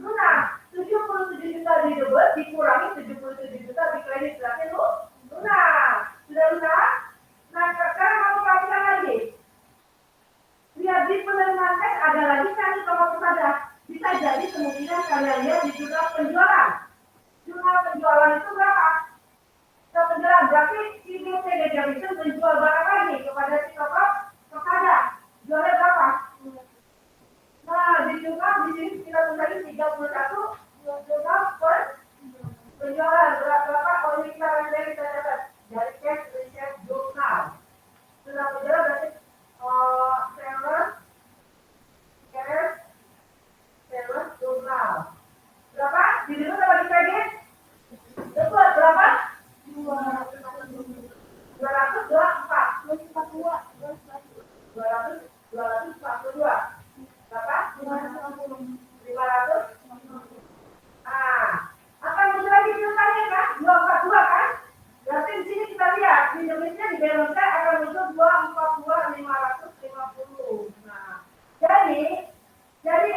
Lunas. 77 juta di debit dikurangi 77 juta di kredit, berarti lunas. Sudah lunas? Nah sekarang kamu perhatikan lagi. Lihat di penerimaan cash ada lagi kan di toko Persada. Bisa jadi kemungkinan kalian lihat di jurnal penjualan. Jurnal penjualan itu berapa? Jurnal penjualan berarti si PT Media Vision menjual barang lagi kepada si toko Persada. Jualnya berapa? Nah, di jurnal di sini kita tulis 31 jurnal penjualan berapa? Oh ini kita catat dari cash riset jurnal. Jurnal penjualan berarti sales jurnal. Berapa? Di dulu apa di kredit? Betul, berapa? 242. Berapa? 500. Akan muncul lagi piutangnya kan? 242 kan? Berarti di sini kita lihat di debitnya di balance akan muncul 242.550. Nah, jadi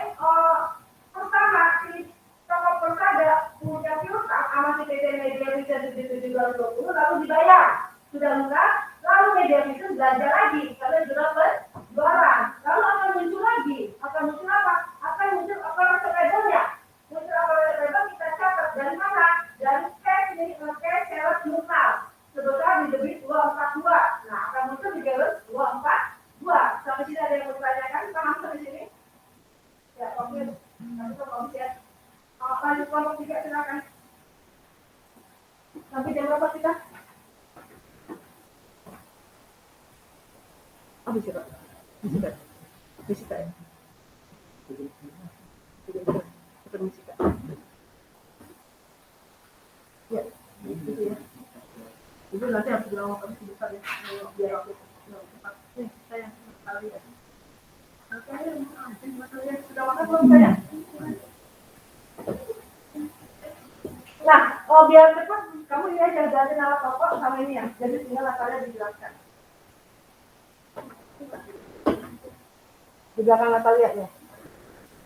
pertama si toko Persada punya piutang sama si PT Media Vision 77.220 lalu dibayar. Sudah lunas, lalu Media Vision belanja lagi karena sudah penjualan. Lalu akan muncul lagi, akan muncul apa? Akan muncul operasional payable-nya. Muncul operasional payable kita catat dari mana? Dari cash sales jurnal sebesar di debit 242. Nah, akan muncul di balance 242. Sampai sini ada yang mau ditanyakan? Paham sampai sini? Ya, oke. Nanti kalau lihat lanjut kelompok 3 silakan. Sampai jam berapa kita? Habis ya, Pak? Bisa ya? Permisi, Kak. Ya, gitu ya. Itu nanti harus bilang waktu besar ya, biar aku cepat. Saya kali ya. Oke, sudah makan belum saya? Nah, biar cepat, kamu ini aja ganti nama pokok sama ini ya. Jadi tinggal Natalia dijelaskan. Di belakang Natalia ya.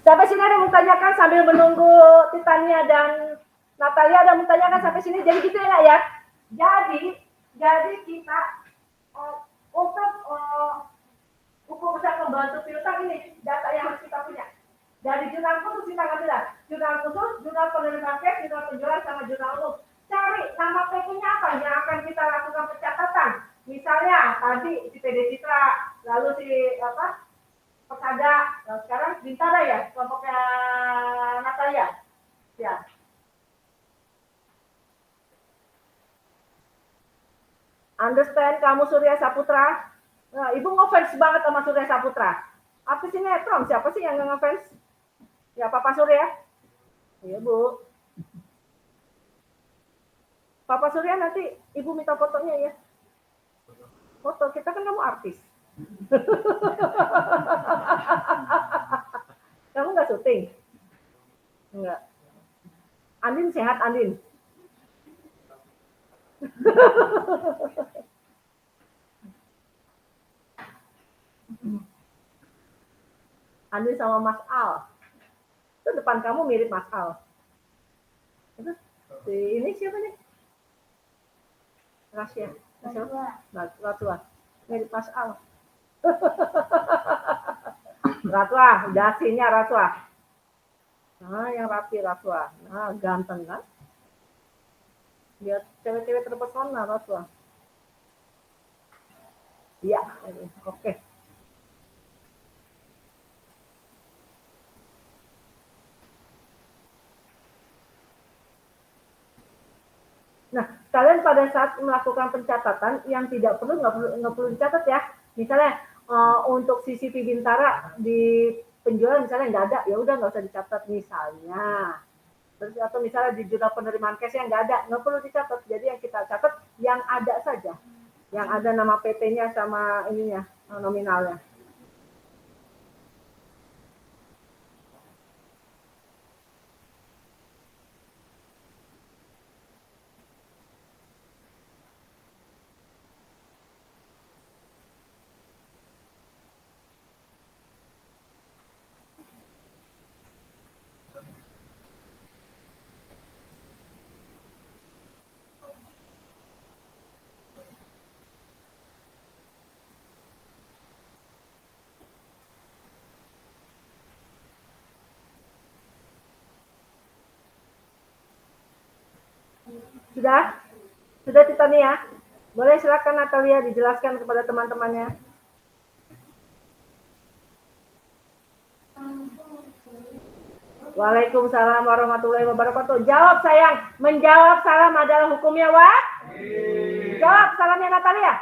Sampai sini ada yang mau tanyakan sambil menunggu Titania dan Natalia ada mau tanyakan sampai sini. Jadi gitu ya. Jadi kita untuk hukum besar pembantu piutang ini data yang harus kita punya. Dari jurnal khusus kita nggak bilang. Jurnal khusus, jurnal penerimaan cash, jurnal penjualan sama jurnal umum. Cari nama PT-nya apa yang akan kita lakukan pencatatan. Misalnya tadi si PD Citra, lalu si Persada, nah sekarang Bintara ya, kelompoknya Natalia. Ya. Understand kamu Surya Saputra? Nah, Ibu ngefans banget sama Surya Saputra. Apa sih netron? Siapa sih yang ngefans? Ya Papa Surya. Iya Bu. Papa Surya nanti Ibu minta fotonya ya. Foto, kita kan kamu artis. Kamu nggak syuting? Enggak. Andin sehat, Andin? Andin sama Mas Al. Itu depan kamu mirip Mas Al. Itu si ini siapa nih? Rasya. Ratwa. Mirip Mas Al. Ratwa, dasinya Ratwa. Nah, yang rapi Ratwa. Nah, ganteng kan? Dia cewek-cewek terpesona Ratwa. Iya, oke. Nah, kalian pada saat melakukan pencatatan yang tidak perlu nggak perlu dicatat ya. Misalnya untuk CCP Bintara di penjualan misalnya nggak ada, ya udah nggak usah dicatat misalnya. Terus atau misalnya di jurnal penerimaan cash yang nggak ada, nggak perlu dicatat. Jadi yang kita catat yang ada saja, yang ada nama PT-nya sama ininya nominalnya. Sudah? Sudah Titania? Boleh silakan Natalia dijelaskan kepada teman-temannya. Waalaikumsalam warahmatullahi wabarakatuh. Jawab sayang. Menjawab salam adalah hukumnya Jawab salamnya Natalia.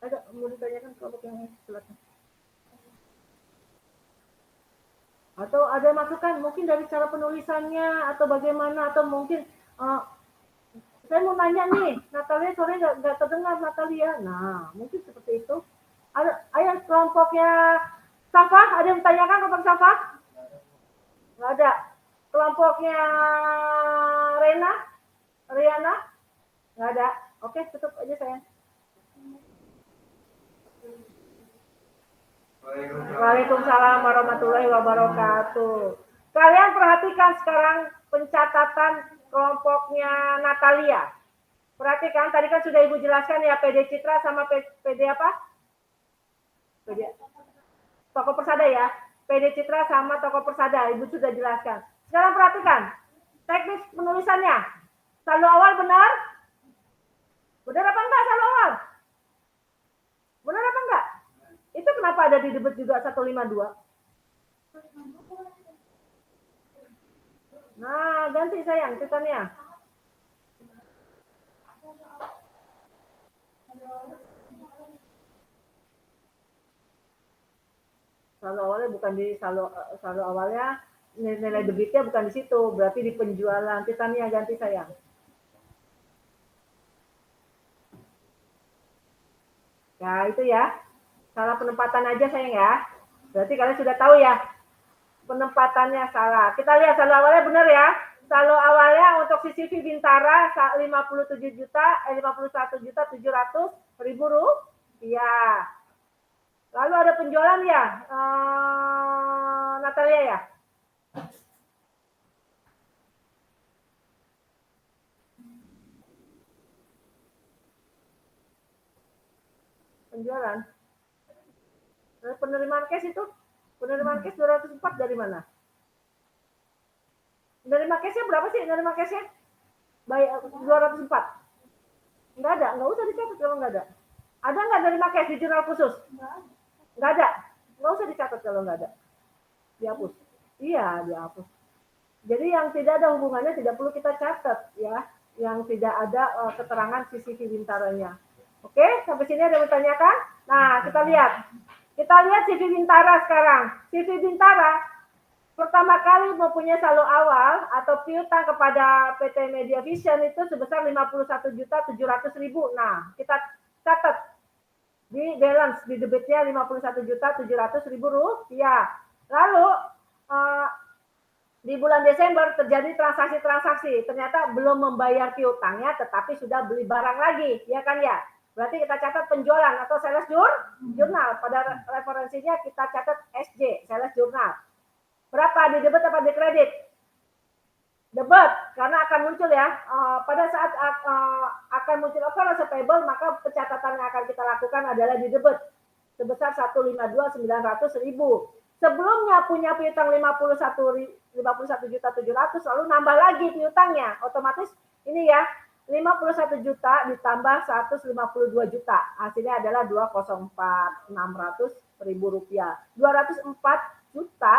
Ada mau ditanyakan kelompok yang silakan. Atau ada masukan mungkin dari cara penulisannya atau bagaimana atau mungkin uh, saya mau nanya nih, Natalia sore nggak terdengar Natalia. Nah, mungkin seperti itu. Ada, ayah kelompoknya Safa, ada yang tanyakan kelompok Safa? Nggak ada. Kelompoknya Rena, Riana? Nggak ada. Oke, tutup aja sayang. Waalaikumsalam warahmatullahi wabarakatuh. Kalian perhatikan sekarang pencatatan kelompoknya Natalia. Perhatikan, tadi kan sudah Ibu jelaskan ya PD Citra sama PD apa? PD Toko Persada ya. PD Citra sama Toko Persada, Ibu sudah jelaskan. Sekarang perhatikan, teknis penulisannya. Saldo awal benar? Benar apa enggak saldo awal? Benar apa enggak? Itu kenapa ada di debit juga 152? Nah, ganti sayang cetannya. Saldo awalnya bukan di saldo awalnya nilai debitnya bukan di situ, berarti di penjualan. Titania ganti sayang. Ya itu ya, salah penempatan aja sayang ya. Berarti kalian sudah tahu ya, penempatannya salah. Kita lihat saldo awalnya benar ya. Saldo awalnya untuk CCV Bintara 57 juta, 51 juta 700 ribu rupiah. Lalu ada penjualan ya, Natalia ya. Penjualan. Penerimaan cash itu, penerimaan cash 204 dari mana? Penerimaan cashnya berapa sih? Penerimaan cashnya? Baik 204. Nggak ada, nggak usah dicatat kalau nggak ada. Ada nggak terima cash di jurnal khusus? Nggak ada. Nggak usah dicatat kalau nggak ada. Dihapus. Iya, dihapus. Jadi yang tidak ada hubungannya tidak perlu kita catat ya. Yang tidak ada keterangan CCV Bintaranya. Oke, sampai sini ada yang bertanyakan? Nah, kita lihat. Kita lihat CV Bintara sekarang. CV Bintara pertama kali mempunyai saldo awal atau piutang kepada PT Media Vision itu sebesar 51.700.000. Nah, kita catat di balance di debitnya 51.700.000 rupiah. Lalu di bulan Desember terjadi transaksi-transaksi, ternyata belum membayar piutangnya tetapi sudah beli barang lagi, ya kan ya? Berarti kita catat penjualan atau sales jurnal. Pada referensinya kita catat SJ, sales jurnal. Berapa di debit apa di kredit? Debit, karena akan muncul ya. Pada saat akan muncul occurrence payable, maka pencatatan yang akan kita lakukan adalah di debit sebesar 152.900.000. Sebelumnya punya piutang 51.700.000, lalu nambah lagi piutangnya. Otomatis ini ya, 51 juta ditambah 152 juta. Hasilnya adalah 204.600.000 rupiah. 204 juta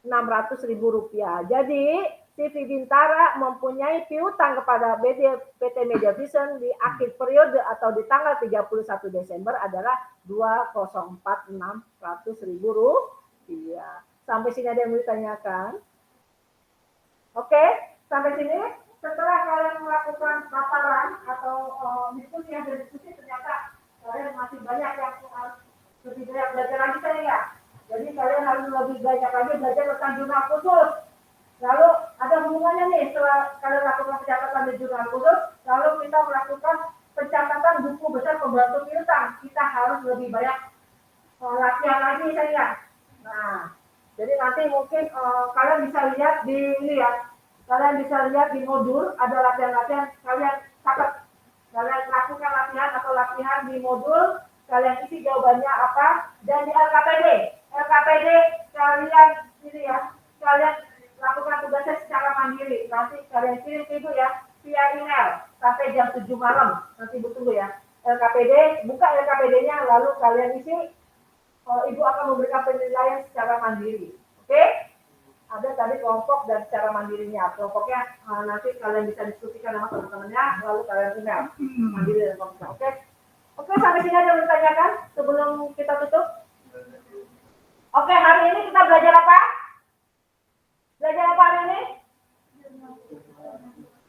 600.000 rupiah. Jadi CV Bintara mempunyai piutang kepada PT Media Vision di akhir periode atau di tanggal 31 Desember adalah 204.600.000 rupiah. Sampai sini ada yang mau ditanyakan? Oke, sampai sini. Setelah kalian melakukan paparan atau diskusi ternyata kalian masih banyak yang lebih banyak belajar lagi saya ya. Jadi kalian harus lebih banyak lagi belajar tentang jurnal khusus. Lalu ada hubungannya nih setelah kalian lakukan pencatatan di jurnal khusus, lalu kita melakukan pencatatan buku besar pembantu piutang. Kita harus lebih banyak latihan lagi saya. Nah, jadi nanti mungkin kalian bisa lihat di ini ya. Kalian bisa lihat di modul ada latihan-latihan, kalian catat. Kalian lakukan latihan atau latihan di modul, kalian isi jawabannya apa, dan di LKPD kalian ini ya, kalian lakukan tugasnya secara mandiri. Nanti kalian kirim itu ya via email sampai jam 7 malam. Nanti tunggu ya. LKPD, buka LKPD-nya lalu kalian isi. Ibu akan memberikan penilaian secara mandiri. Oke? Ada tadi kelompok dan secara mandirinya. Kelompoknya nanti kalian bisa diskusikan sama teman-temannya, lalu kalian email mandiri dan kelompoknya. Oke? Oke, sampai sini ada yang ditanyakan sebelum kita tutup? Oke, hari ini kita belajar apa? Belajar apa hari ini?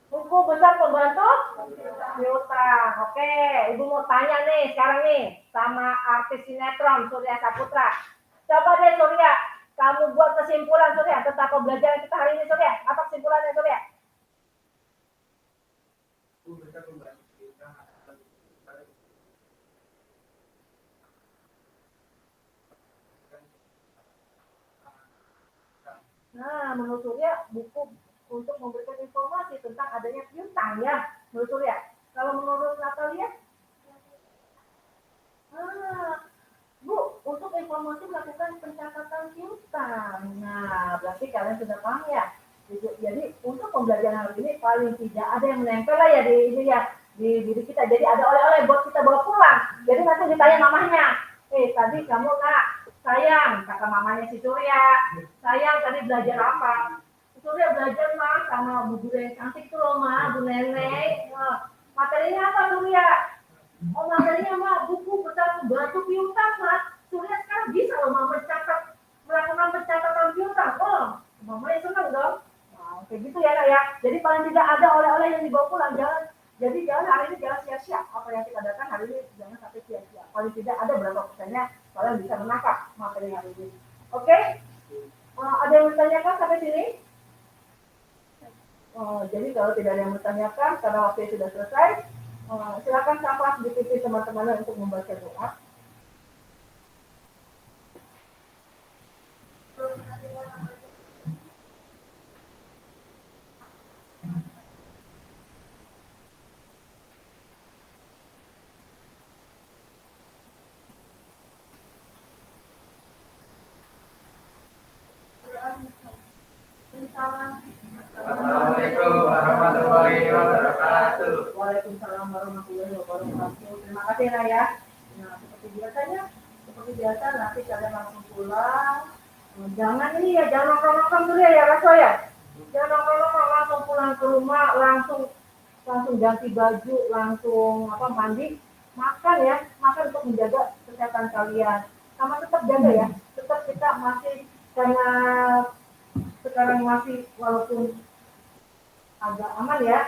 Buku besar pembantu piutang. Oke, Ibu mau tanya nih sekarang nih sama artis sinetron Surya Saputra. Coba deh Surya, kamu buat kesimpulan Surya tentang pembelajaran kita hari ini Surya. Apa kesimpulannya Surya? Nah, menurut Surya buku untuk memberikan informasi tentang adanya piutang ya, menurut Surya. Kalau menurut Natalia? Bu, untuk informasi melakukan pencatatan piutang. Nah, berarti kalian sudah paham ya. Jadi untuk pembelajaran hari ini paling tidak ada yang menempel lah ya di ini ya di diri kita. Jadi ada oleh-oleh buat kita bawa pulang. Jadi nanti ditanya mamanya, tadi kamu nak sayang kata mamanya si Surya, sayang tadi belajar apa? Surya belajar mah sama bu guru yang cantik tuh loh mah, bu nenek. Materinya apa Surya? Oh materinya mah buku besar pembantu piutang mas. Surya sekarang bisa loh mah melakukan pencatatan piutang. Oh, mamanya senang dong. Nah, kayak gitu ya nak ya. Jadi paling tidak ada oleh-oleh yang dibawa pulang. Jangan hari ini jangan sia-sia apa yang kita datang hari ini jangan sampai sia-sia. Paling tidak ada berapa persennya kalian bisa menangkap materi hari ini. Oke? Ada yang bertanyakan sampai sini? Jadi kalau tidak ada yang bertanyakan karena waktu sudah selesai, silakan sapa dipimpin teman-teman untuk membaca doa.
Assalamualaikum warahmatullahi wabarakatuh.
Waalaikumsalam warahmatullahi wabarakatuh. Terima kasih Raya. Nah, seperti biasa nanti kalian langsung pulang. Jangan ini ya, jangan nongkrong-nongkrong dulu ya Raso ya. Jangan nongkrong-nongkrong, langsung pulang ke rumah, langsung ganti baju, langsung mandi, makan ya, makan untuk menjaga kesehatan kalian. Sama tetap jaga ya, tetap kita masih karena sekarang masih walaupun agak aman ya,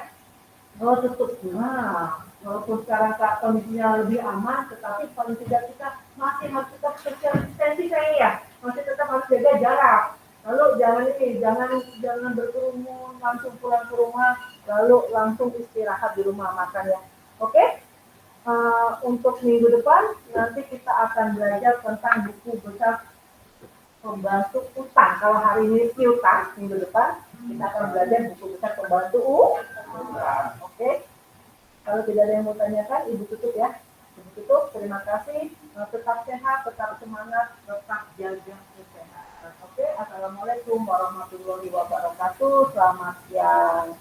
tutup. Nah, walaupun sekarang kondisinya lebih aman, tetapi paling tidak kita masih harus tetap social distancing kayaknya ya, masih tetap harus jaga jarak. Lalu jangan berkerumun, langsung pulang ke rumah, lalu langsung istirahat di rumah makan ya. Oke? Untuk minggu depan nanti kita akan belajar tentang buku besar pembantu utang. Kalau hari ini piutang, minggu depan kita akan belajar buku besar pembantu utang. Oke? Kalau tidak ada yang mau tanyakan, Ibu tutup ya. Ibu tutup, terima kasih. Tetap sehat, tetap semangat, tetap jaga kesehatan. Oke, Assalamualaikum warahmatullahi wabarakatuh. Selamat siang.